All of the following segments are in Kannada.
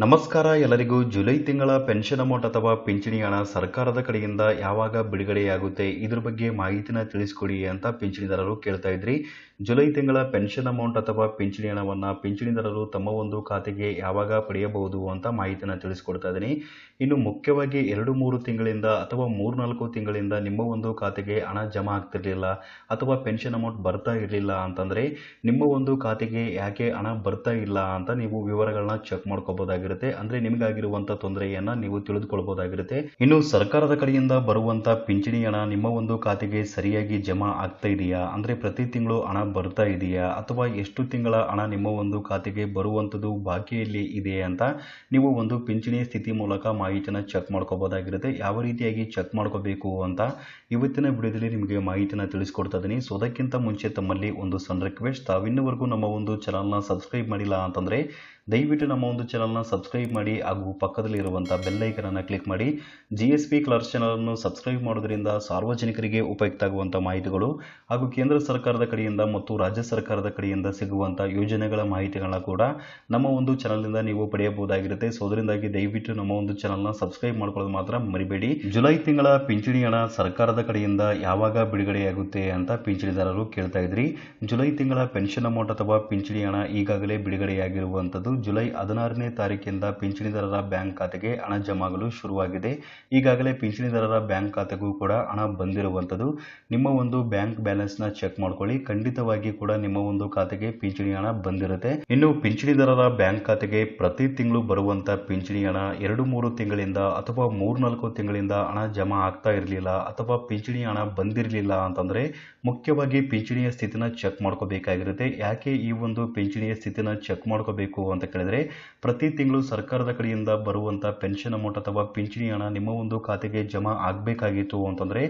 ನಮಸ್ಕಾರ ಎಲ್ಲರಿಗೂ. ಜುಲೈ ತಿಂಗಳ ಪೆನ್ಷನ್ ಅಮೌಂಟ್ ಅಥವಾ ಪಿಂಚಣಿ ಹಣ ಸರ್ಕಾರದ ಕಡೆಯಿಂದ ಯಾವಾಗ ಬಿಡುಗಡೆಯಾಗುತ್ತೆ ಇದ್ರ ಬಗ್ಗೆ ಮಾಹಿತಿನ ತಿಳಿಸ್ಕೊಡಿ ಅಂತ ಪಿಂಚಣಿದಾರರು ಕೇಳ್ತಾ ಇದ್ರಿ. ಜುಲೈ ತಿಂಗಳ ಪೆನ್ಷನ್ ಅಮೌಂಟ್ ಅಥವಾ ಪಿಂಚಣಿ ಹಣವನ್ನು ಪಿಂಚಣಿದಾರರು ತಮ್ಮ ಒಂದು ಖಾತೆಗೆ ಯಾವಾಗ ಪಡೆಯಬಹುದು ಅಂತ ಮಾಹಿತಿನ ತಿಳಿಸ್ಕೊಡ್ತಾ ಇದ್ದೀನಿ. ಇನ್ನು ಮುಖ್ಯವಾಗಿ 2-3 ತಿಂಗಳಿಂದ ಅಥವಾ 3-4 ತಿಂಗಳಿಂದ ನಿಮ್ಮ ಒಂದು ಖಾತೆಗೆ ಹಣ ಜಮಾ ಆಗ್ತಿರ್ಲಿಲ್ಲ ಅಥವಾ ಪೆನ್ಷನ್ ಅಮೌಂಟ್ ಬರ್ತಾ ಇರಲಿಲ್ಲ ಅಂತಂದರೆ ನಿಮ್ಮ ಒಂದು ಖಾತೆಗೆ ಯಾಕೆ ಹಣ ಬರ್ತಾ ಇಲ್ಲ ಅಂತ ನೀವು ವಿವರಗಳನ್ನ ಚೆಕ್ ಮಾಡ್ಕೋಬಹುದಾಗಿರುತ್ತೆ. ಅಂದ್ರೆ ನಿಮಗಾಗಿರುವಂತ ತೊಂದರೆಯನ್ನ ನೀವು ತಿಳಿದುಕೊಳ್ಬಹುದಾಗಿರುತ್ತೆ. ಇನ್ನು ಸರ್ಕಾರದ ಕಡೆಯಿಂದ ಬರುವಂತ ಪಿಂಚಣಿ ಹಣ ನಿಮ್ಮ ಒಂದು ಖಾತೆಗೆ ಸರಿಯಾಗಿ ಜಮಾ ಆಗ್ತಾ ಇದೆಯಾ, ಅಂದ್ರೆ ಪ್ರತಿ ತಿಂಗಳು ಹಣ ಬರ್ತಾ ಇದೆಯಾ ಅಥವಾ ಎಷ್ಟು ತಿಂಗಳ ಹಣ ನಿಮ್ಮ ಒಂದು ಖಾತೆಗೆ ಬರುವಂತದ್ದು ಬಾಕಿಯಲ್ಲಿ ಇದೆ ಅಂತ ನೀವು ಒಂದು ಪಿಂಚಣಿ ಸ್ಥಿತಿ ಮೂಲಕ ಮಾಹಿತಿನ ಚೆಕ್ ಮಾಡ್ಕೋಬಹುದಾಗಿರುತ್ತೆ. ಯಾವ ರೀತಿಯಾಗಿ ಚೆಕ್ ಮಾಡ್ಕೋಬೇಕು ಅಂತ ಇವತ್ತಿನ ವಿಡಿಯೋದಲ್ಲಿ ನಿಮಗೆ ಮಾಹಿತಿನ ತಿಳಿಸ್ಕೊಡ್ತಾ ಇದ್ದೀನಿ. ಸೊ ಅದಕ್ಕಿಂತ ಮುಂಚೆ ತಮ್ಮಲ್ಲಿ ಒಂದು ಸಣ್ಣ ರಿಕ್ವೆಸ್ಟ್, ತಾವಿನ್ನವರೆಗೂ ನಮ್ಮ ಒಂದು ಚಾನಲ್ನ ಸಬ್ಸ್ಕ್ರೈಬ್ ಮಾಡಿಲ್ಲ ಅಂತಂದ್ರೆ ದಯವಿಟ್ಟು ನಮ್ಮ ಒಂದು ಚಾನಲ್ನ ಸಬ್ಸ್ಕ್ರೈಬ್ ಮಾಡಿ ಹಾಗೂ ಪಕ್ಕದಲ್ಲಿ ಇರುವಂಥ ಬೆಲ್ ಐಕನ್ ಅನ್ನು ಕ್ಲಿಕ್ ಮಾಡಿ. GSP ಕ್ಲರ್ಕ್ಸ್ ಚಾನಲನ್ನು ಸಬ್ಸ್ಕ್ರೈಬ್ ಮಾಡೋದ್ರಿಂದ ಸಾರ್ವಜನಿಕರಿಗೆ ಉಪಯುಕ್ತ ಆಗುವಂಥ ಮಾಹಿತಿಗಳು ಹಾಗೂ ಕೇಂದ್ರ ಸರ್ಕಾರದ ಕಡೆಯಿಂದ ಮತ್ತು ರಾಜ್ಯ ಸರ್ಕಾರದ ಕಡೆಯಿಂದ ಸಿಗುವಂಥ ಯೋಜನೆಗಳ ಮಾಹಿತಿಗಳನ್ನ ಕೂಡ ನಮ್ಮ ಒಂದು ಚಾನಲ್ನಿಂದ ನೀವು ಪಡೆಯಬಹುದಾಗಿರುತ್ತೆ. ಸೊ ಅದರಿಂದಾಗಿ ದಯವಿಟ್ಟು ನಮ್ಮ ಒಂದು ಚಾನಲ್ನ ಸಬ್ಸ್ಕ್ರೈಬ್ ಮಾಡ್ಕೊಳ್ಳೋದು ಮಾತ್ರ ಮರಿಬೇಡಿ. ಜುಲೈ ತಿಂಗಳ ಪಿಂಚಣಿ ಹಣ ಸರ್ಕಾರದ ಕಡೆಯಿಂದ ಯಾವಾಗ ಬಿಡುಗಡೆಯಾಗುತ್ತೆ ಅಂತ ಪಿಂಚಣಿದಾರರು ಕೇಳ್ತಾ ಇದ್ರಿ. ಜುಲೈ ತಿಂಗಳ ಪೆನ್ಷನ್ ಅಮೌಂಟ್ ಅಥವಾ ಪಿಂಚಣಿ ಹಣ ಈಗಾಗಲೇ ಬಿಡುಗಡೆಯಾಗಿರುವಂಥದ್ದು. ಜುಲೈ 16ನೇ ತಾರೀಕಿಂದ ಪಿಂಚಣಿದಾರರ ಬ್ಯಾಂಕ್ ಖಾತೆಗೆ ಹಣ ಜಮಾಗಲು ಶುರುವಾಗಿದೆ. ಈಗಾಗಲೇ ಪಿಂಚಣಿದಾರರ ಬ್ಯಾಂಕ್ ಖಾತೆಗೂ ಕೂಡ ಹಣ ಬಂದಿರುವಂಥದ್ದು. ನಿಮ್ಮ ಒಂದು ಬ್ಯಾಂಕ್ ಬ್ಯಾಲೆನ್ಸ್ ನ ಚೆಕ್ ಮಾಡ್ಕೊಳ್ಳಿ, ಖಂಡಿತವಾಗಿ ಕೂಡ ನಿಮ್ಮ ಒಂದು ಖಾತೆಗೆ ಪಿಂಚಣಿ ಹಣ ಬಂದಿರುತ್ತೆ. ಇನ್ನು ಪಿಂಚಣಿದಾರರ ಬ್ಯಾಂಕ್ ಖಾತೆಗೆ ಪ್ರತಿ ತಿಂಗಳು ಬರುವಂತ ಪಿಂಚಣಿ ಹಣ 2-3 ತಿಂಗಳಿಂದ ಅಥವಾ 3-4 ತಿಂಗಳಿಂದ ಹಣ ಜಮಾ ಆಗ್ತಾ ಇರಲಿಲ್ಲ ಅಥವಾ ಪಿಂಚಣಿ ಹಣ ಬಂದಿರಲಿಲ್ಲ ಅಂತಂದ್ರೆ ಮುಖ್ಯವಾಗಿ ಪಿಂಚಣಿಯ ಸ್ಥಿತಿನ ಚೆಕ್ ಮಾಡ್ಕೋಬೇಕಾಗಿರುತ್ತೆ. ಯಾಕೆ ಈ ಒಂದು ಪಿಂಚಣಿಯ ಸ್ಥಿತಿನ ಚೆಕ್ ಮಾಡ್ಕೋಬೇಕು ಅಂತ ಕೇಳಿದ್ರೆ, ಪ್ರತಿ ತಿಂಗಳು ಸರ್ಕಾರದ ಕಡೆಯಿಂದ ಬರುವಂತ ಪೆನ್ಷನ್ ಅಮೌಂಟ್ ಅಥವಾ ಪಿಂಚಣಿ ಹಣ ನಿಮ್ಮ ಒಂದು ಖಾತೆಗೆ ಜಮಾ ಆಗಬೇಕಾಗಿತ್ತು ಅಂತಂದ್ರೆ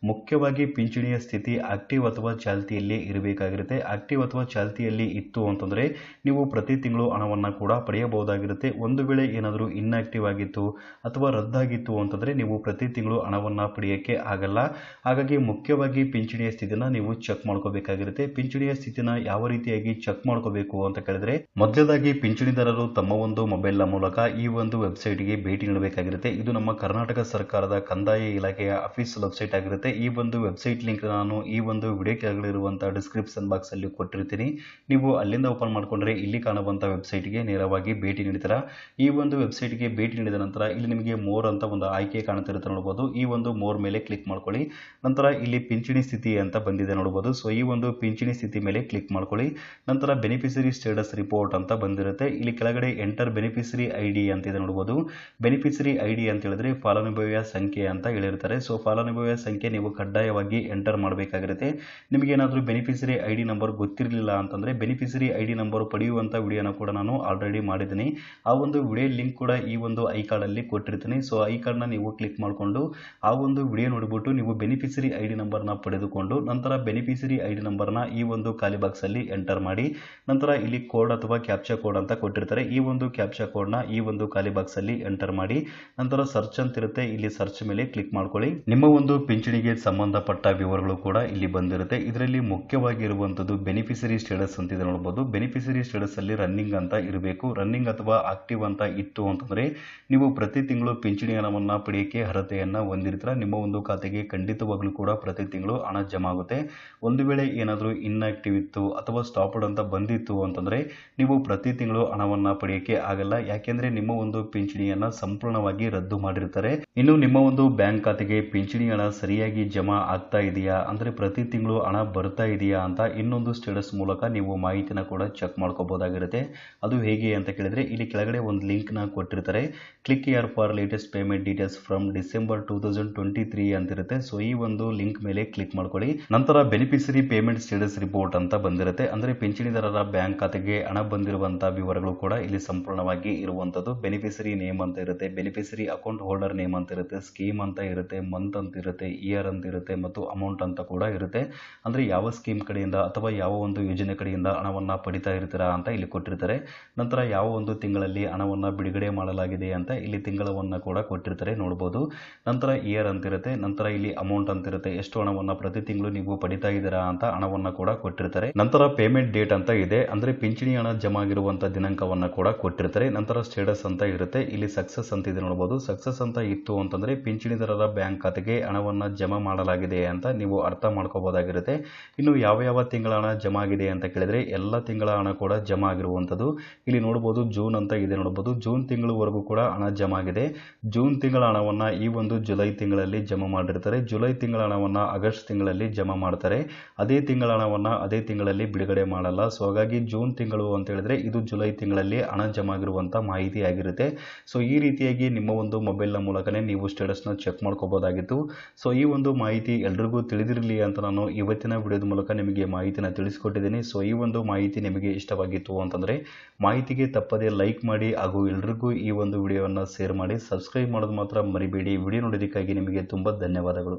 ಮುಖ್ಯವಾಗಿ ಪಿಂಚಣಿಯ ಸ್ಥಿತಿ ಆಕ್ಟಿವ್ ಅಥವಾ ಚಾಲ್ತಿಯಲ್ಲಿ ಇರಬೇಕಾಗಿರುತ್ತೆ. ಆಕ್ಟಿವ್ ಅಥವಾ ಚಾಲ್ತಿಯಲ್ಲಿ ಇತ್ತು ಅಂತಂದ್ರೆ ನೀವು ಪ್ರತಿ ತಿಂಗಳು ಹಣವನ್ನು ಕೂಡ ಪಡೆಯಬಹುದಾಗಿರುತ್ತೆ. ಒಂದು ವೇಳೆ ಏನಾದರೂ ಇನ್ಆಕ್ಟಿವ್ ಆಗಿತ್ತು ಅಥವಾ ರದ್ದಾಗಿತ್ತು ಅಂತಂದ್ರೆ ನೀವು ಪ್ರತಿ ತಿಂಗಳು ಹಣವನ್ನು ಪಡೆಯೋಕ್ಕೆ ಆಗಲ್ಲ. ಹಾಗಾಗಿ ಮುಖ್ಯವಾಗಿ ಪಿಂಚಣಿಯ ಸ್ಥಿತಿನ ನೀವು ಚೆಕ್ ಮಾಡ್ಕೋಬೇಕಾಗಿರುತ್ತೆ. ಪಿಂಚಣಿಯ ಸ್ಥಿತಿನ ಯಾವ ರೀತಿಯಾಗಿ ಚೆಕ್ ಮಾಡ್ಕೋಬೇಕು ಅಂತ ಕೇಳಿದ್ರೆ, ಮೊದಲದಾಗಿ ಪಿಂಚಣಿದಾರರು ತಮ್ಮ ಒಂದು ಮೊಬೈಲ್ ಮೂಲಕ ಈ ಒಂದು ವೆಬ್ಸೈಟ್ಗೆ ಭೇಟಿ ನೀಡಬೇಕಾಗಿರುತ್ತೆ. ಇದು ನಮ್ಮ ಕರ್ನಾಟಕ ಸರ್ಕಾರದ ಕಂದಾಯ ಇಲಾಖೆಯ ಅಫಿಷಿಯಲ್ ವೆಬ್ಸೈಟ್ ಆಗಿರುತ್ತೆ. ಈ ಒಂದು ವೆಬ್ಸೈಟ್ ಲಿಂಕ್ ನಾನು ಈ ಒಂದು ವಿಡಿಯೋ ಕೆಳಗಡೆ ಇರುವಂತಹ ಡಿಸ್ಕ್ರಿಪ್ಷನ್ ಬಾಕ್ಸ್ ಅಲ್ಲಿ ಕೊಟ್ಟಿರ್ತೀನಿ. ನೀವು ಅಲ್ಲಿಂದ ಓಪನ್ ಮಾಡ್ಕೊಂಡ್ರೆ ಇಲ್ಲಿ ಕಾಣುವಂತ ವೆಬ್ಸೈಟ್ಗೆ ನೇರವಾಗಿ ಭೇಟಿ ನೀಡ್ತೀರಾ. ಈ ಒಂದು ವೆಬ್ಸೈಟ್ಗೆ ಭೇಟಿ ನೀಡಿದ ನಂತರ ಇಲ್ಲಿ ನಿಮಗೆ ಮೋರ್ ಅಂತ ಒಂದು ಆಯ್ಕೆ ಕಾಣುತ್ತಿರುತ್ತೆ ನೋಡಬಹುದು. ಈ ಒಂದು ಮೋರ್ ಮೇಲೆ ಕ್ಲಿಕ್ ಮಾಡ್ಕೊಳ್ಳಿ. ನಂತರ ಇಲ್ಲಿ ಪಿಂಚಣಿ ಸ್ಥಿತಿ ಅಂತ ಬಂದಿದೆ ನೋಡಬಹುದು. ಸೊ ಈ ಒಂದು ಪಿಂಚಣಿ ಸ್ಥಿತಿ ಮೇಲೆ ಕ್ಲಿಕ್ ಮಾಡ್ಕೊಳ್ಳಿ. ನಂತರ ಬೆನಿಫಿಷರಿ ಸ್ಟೇಟಸ್ ರಿಪೋರ್ಟ್ ಅಂತ ಬಂದಿರುತ್ತೆ. ಇಲ್ಲಿ ಕೆಳಗಡೆ ಎಂಟರ್ ಬೆನಿಫಿಷರಿ ID ಅಂತ ಇದೆ ನೋಡಬಹುದು. ಬೆನಿಫಿಷರಿ ID ಅಂತ ಹೇಳಿದ್ರೆ ಫಲಾನುಭವಿಯ ಸಂಖ್ಯೆ ಅಂತ ಹೇಳಿರ್ತಾರೆ. ಸೊ ಫಲಾನುಭವಿಯ ಸಂಖ್ಯೆ ನೀವು ಕಡ್ಡಾಯವಾಗಿ ಎಂಟರ್ ಮಾಡಬೇಕಾಗಿರುತ್ತೆ. ನಿಮಗೆ ಏನಾದರೂ ಬೆನಿಫಿಷರಿ ID ನಂಬರ್ ಗೊತ್ತಿರಲಿಲ್ಲ ಅಂತಂದ್ರೆ ಬೆನಿಫಿಷರಿ ID ನಂಬರ್ ಪಡೆಯುವಂತ ವಿಡಿಯೋನ ಕೂಡ ನಾನು ಆಲ್ರೆಡಿ ಮಾಡಿದ್ದೀನಿ. ಆ ಒಂದು ವಿಡಿಯೋ ಲಿಂಕ್ ಕೂಡ ಈ ಒಂದು ಐ ಕಾರ್ಡ್ ಅಲ್ಲಿ ಕೊಟ್ಟಿರ್ತೀನಿ. ಸೊ ಐ ಕಾರ್ಡ್ ನ ನೀವು ಕ್ಲಿಕ್ ಮಾಡಿಕೊಂಡು ಆ ಒಂದು ವಿಡಿಯೋ ನೋಡಿಬಿಟ್ಟು ನೀವು ಬೆನಿಫಿಷರಿ ID ನಂಬರ್ ನ ಪಡೆದುಕೊಂಡು ನಂತರ ಬೆನಿಫಿಷರಿ ID ನಂಬರ್ ನ ಈ ಒಂದು ಖಾಲಿ ಬಾಕ್ಸ್ ಅಲ್ಲಿ ಎಂಟರ್ ಮಾಡಿ. ನಂತರ ಇಲ್ಲಿ ಕೋಡ್ ಅಥವಾ ಕ್ಯಾಪ್ಚಾ ಕೋಡ್ ಅಂತ ಕೊಟ್ಟಿರ್ತಾರೆ. ಈ ಒಂದು ಕ್ಯಾಪ್ಚಾ ಕೋಡ್ ನ ಈ ಒಂದು ಖಾಲಿ ಬಾಕ್ಸ್ ಅಲ್ಲಿ ಎಂಟರ್ ಮಾಡಿ. ನಂತರ ಸರ್ಚ್ ಅಂತ ಇರುತ್ತೆ, ಇಲ್ಲಿ ಸರ್ಚ್ ಮೇಲೆ ಕ್ಲಿಕ್ ಮಾಡ್ಕೊಳ್ಳಿ. ನಿಮ್ಮ ಒಂದು ಪಿಂಚಣಿಗೆ ಸಂಬಂಧಪಟ್ಟ ವಿವರಗಳು ಕೂಡ ಇಲ್ಲಿ ಬಂದಿರುತ್ತೆ. ಇದರಲ್ಲಿ ಮುಖ್ಯವಾಗಿ ಇರುವಂತದ್ದು ಬೆನಿಫಿಷರಿ ಸ್ಟೇಟಸ್ ಅಂತ ಇದೆ ನೋಡಬಹುದು. ಬೆನಿಫಿಷರಿ ಸ್ಟೇಟಸ್ ಅಲ್ಲಿ ರನ್ನಿಂಗ್ ಅಂತ ಇರಬೇಕು. ರನ್ನಿಂಗ್ ಅಥವಾ ಆಕ್ಟಿವ್ ಅಂತ ಇತ್ತು ಅಂತಂದ್ರೆ ನೀವು ಪ್ರತಿ ತಿಂಗಳು ಪಿಂಚಣಿ ಹಣವನ್ನ ಪಡೆಯಕ್ಕೆ ಅರ್ಹತೆಯನ್ನ ಹೊಂದಿರ್ತೀರ. ನಿಮ್ಮ ಒಂದು ಖಾತೆಗೆ ಖಂಡಿತವಾಗ್ಲೂ ಕೂಡ ಪ್ರತಿ ತಿಂಗಳು ಹಣ ಜಮಾ ಆಗುತ್ತೆ. ಒಂದು ವೇಳೆ ಏನಾದರೂ ಇನ್ಆಕ್ಟಿವ್ ಇತ್ತು ಅಥವಾ ಸ್ಟಾಪ್ಡ್ ಅಂತ ಬಂದಿತ್ತು ಅಂತಂದ್ರೆ ನೀವು ಪ್ರತಿ ತಿಂಗಳು ಹಣವನ್ನ ಪಡೆಯಕ್ಕೆ ಆಗಲ್ಲ. ಯಾಕೆಂದ್ರೆ ನಿಮ್ಮ ಒಂದು ಪಿಂಚಣಿಯನ್ನ ಸಂಪೂರ್ಣವಾಗಿ ರದ್ದು ಮಾಡಿರ್ತಾರೆ. ಇನ್ನು ನಿಮ್ಮ ಒಂದು ಬ್ಯಾಂಕ್ ಖಾತೆಗೆ ಪಿಂಚಣಿ ಹಣ ಸರಿಯಾಗಿ ಜಮಾ ಆಗ್ತಾ ಇದೆಯಾ, ಅಂದ್ರೆ ಪ್ರತಿ ತಿಂಗಳು ಹಣ ಬರ್ತಾ ಇದೆಯಾ ಅಂತ ಇನ್ನೊಂದು ಸ್ಟೇಟಸ್ ಮೂಲಕ ನೀವು ಮಾಹಿತಿನ ಕೂಡ ಚೆಕ್ ಮಾಡ್ಕೋಬಹುದಾಗಿರುತ್ತೆ. ಅದು ಹೇಗೆ ಅಂತ ಕೇಳಿದ್ರೆ, ಇಲ್ಲಿ ಕೆಳಗಡೆ ಒಂದು ಲಿಂಕ್ ನ ಕೊಟ್ಟಿರ್ತಾರೆ. Click here for latest payment details from December 2023 ಅಂತಿರುತ್ತೆ. ಸೊ ಈ ಒಂದು ಲಿಂಕ್ ಮೇಲೆ ಕ್ಲಿಕ್ ಮಾಡ್ಕೊಳ್ಳಿ. ನಂತರ ಬೆನಿಫಿಷರಿ ಪೇಮೆಂಟ್ ಸ್ಟೇಟಸ್ ರಿಪೋರ್ಟ್ ಅಂತ ಬಂದಿರುತ್ತೆ. ಅಂದ್ರೆ ಪಿಂಚಣಿದಾರರ ಬ್ಯಾಂಕ್ ಖಾತೆಗೆ ಹಣ ಬಂದಿರುವಂತಹ ವಿವರಗಳು ಕೂಡ ಇಲ್ಲಿ ಸಂಪೂರ್ಣವಾಗಿ ಇರುವಂತದ್ದು. ಬೆನಿಫಿಷರಿ ನೇಮ್ ಅಂತ ಇರುತ್ತೆ, ಬೆನಿಫಿಷರಿ ಅಕೌಂಟ್ ಹೋಲ್ಡರ್ ನೇಮ್ ಅಂತ ಇರುತ್ತೆ, ಸ್ಕೀಮ್ ಅಂತ ಇರುತ್ತೆ, ಮಂತ್ ಅಂತ ಇರುತ್ತೆ, ಇಯರ್ AR ಅಂತ ಇರುತ್ತೆ ಮತ್ತು ಅಮೌಂಟ್ ಅಂತ ಕೂಡ ಇರುತ್ತೆ. ಅಂದರೆ ಯಾವ ಸ್ಕೀಮ್ ಕಡೆಯಿಂದ ಅಥವಾ ಯಾವ ಒಂದು ಯೋಜನೆ ಕಡೆಯಿಂದ ಹಣವನ್ನು ಪಡಿತಾ ಇರ್ತೀರಾ ಅಂತ ಇಲ್ಲಿ ಕೊಟ್ಟಿರ್ತಾರೆ. ನಂತರ ಯಾವ ಒಂದು ತಿಂಗಳಲ್ಲಿ ಹಣವನ್ನು ಬಿಡುಗಡೆ ಮಾಡಲಾಗಿದೆ ಅಂತ ಇಲ್ಲಿ ತಿಂಗಳವನ್ನು ಕೂಡ ಕೊಟ್ಟಿರ್ತಾರೆ ನೋಡ್ಬೋದು. ನಂತರ ಇಯರ್ ಅಂತಿರುತ್ತೆ, ನಂತರ ಇಲ್ಲಿ ಅಮೌಂಟ್ ಅಂತಿರುತ್ತೆ, ಎಷ್ಟು ಹಣವನ್ನು ಪ್ರತಿ ತಿಂಗಳು ನೀವು ಪಡಿತಾ ಇದ್ದೀರಾ ಅಂತ ಹಣವನ್ನು ಕೂಡ ಕೊಟ್ಟಿರ್ತಾರೆ. ನಂತರ ಪೇಮೆಂಟ್ ಡೇಟ್ ಅಂತ ಇದೆ, ಅಂದ್ರೆ ಪಿಂಚಣಿ ಹಣ ಜಮಾ ಆಗಿರುವಂತ ದಿನಾಂಕವನ್ನು ಕೂಡ ಕೊಟ್ಟಿರ್ತಾರೆ. ನಂತರ ಸ್ಟೇಟಸ್ ಅಂತ ಇರುತ್ತೆ, ಇಲ್ಲಿ ಸಕ್ಸಸ್ ಅಂತ ಇದೆ ನೋಡಬಹುದು. ಸಕ್ಸಸ್ ಅಂತ ಇತ್ತು ಅಂತಂದ್ರೆ ಪಿಂಚಣಿದಾರರ ಬ್ಯಾಂಕ್ ಖಾತೆಗೆ ಹಣವನ್ನು ಜಮಾ ಮಾಡಲಾಗಿದೆ ಅಂತ ನೀವು ಅರ್ಥ ಮಾಡ್ಕೋಬಹುದಾಗಿರುತ್ತೆ. ಇನ್ನು ಯಾವ ಯಾವ ತಿಂಗಳ ಹಣ ಜಮಾ ಆಗಿದೆ ಅಂತ ಕೇಳಿದ್ರೆ ಎಲ್ಲ ತಿಂಗಳ ಹಣ ಕೂಡ ಜಮಾ ಆಗಿರುವಂತದ್ದು. ಇಲ್ಲಿ ನೋಡಬಹುದು ಜೂನ್ ಅಂತ ಇದೆ ನೋಡಬಹುದು, ಜೂನ್ ತಿಂಗಳವರೆಗೂ ಕೂಡ ಹಣ ಜಮಾ ಆಗಿದೆ. ಜೂನ್ ತಿಂಗಳ ಹಣವನ್ನ ಈ ಒಂದು ಜುಲೈ ತಿಂಗಳಲ್ಲಿ ಜಮಾ ಮಾಡಿರ್ತಾರೆ. ಜುಲೈ ತಿಂಗಳ ಹಣವನ್ನ ಆಗಸ್ಟ್ ತಿಂಗಳಲ್ಲಿ ಜಮಾ ಮಾಡ್ತಾರೆ. ಅದೇ ತಿಂಗಳ ಹಣವನ್ನ ಅದೇ ತಿಂಗಳಲ್ಲಿ ಬಿಡುಗಡೆ ಮಾಡಲ್ಲ. ಸೊ ಹಾಗಾಗಿ ಜೂನ್ ತಿಂಗಳು ಅಂತ ಹೇಳಿದ್ರೆ ಇದು ಜುಲೈ ತಿಂಗಳಲ್ಲಿ ಹಣ ಜಮಾ ಆಗಿರುವಂತ ಮಾಹಿತಿ ಆಗಿರುತ್ತೆ. ಸೊ ಈ ರೀತಿಯಾಗಿ ನಿಮ್ಮ ಒಂದು ಮೊಬೈಲ್ನ ಮೂಲಕನೇ ನೀವು ಸ್ಟೇಟಸ್ನ ಚೆಕ್ ಮಾಡ್ಕೋಬಹುದಾಗಿತ್ತು. ಸೊ ಈ ಒಂದು ಮಾಹಿತಿ ಎಲ್ರಿಗೂ ತಿಳಿದಿರಲಿ ಅಂತ ನಾನು ಇವತ್ತಿನ ವಿಡಿಯೋದ ಮೂಲಕ ನಿಮಗೆ ಮಾಹಿತಿನ ತಿಳಿಸ್ಕೊಟ್ಟಿದ್ದೀನಿ. ಸೊ ಈ ಒಂದು ಮಾಹಿತಿ ನಿಮಗೆ ಇಷ್ಟವಾಗಿತ್ತು ಅಂತಂದ್ರೆ ಮಾಹಿತಿಗೆ ತಪ್ಪದೆ ಲೈಕ್ ಮಾಡಿ ಹಾಗೂ ಎಲ್ರಿಗೂ ಈ ಒಂದು ವಿಡಿಯೋವನ್ನು ಶೇರ್ ಮಾಡಿ. ಸಬ್ಸ್ಕ್ರೈಬ್ ಮಾಡೋದು ಮಾತ್ರ ಮರಿಬೇಡಿ. ವಿಡಿಯೋ ನೋಡೋದಕ್ಕಾಗಿ ನಿಮಗೆ ತುಂಬ ಧನ್ಯವಾದಗಳು.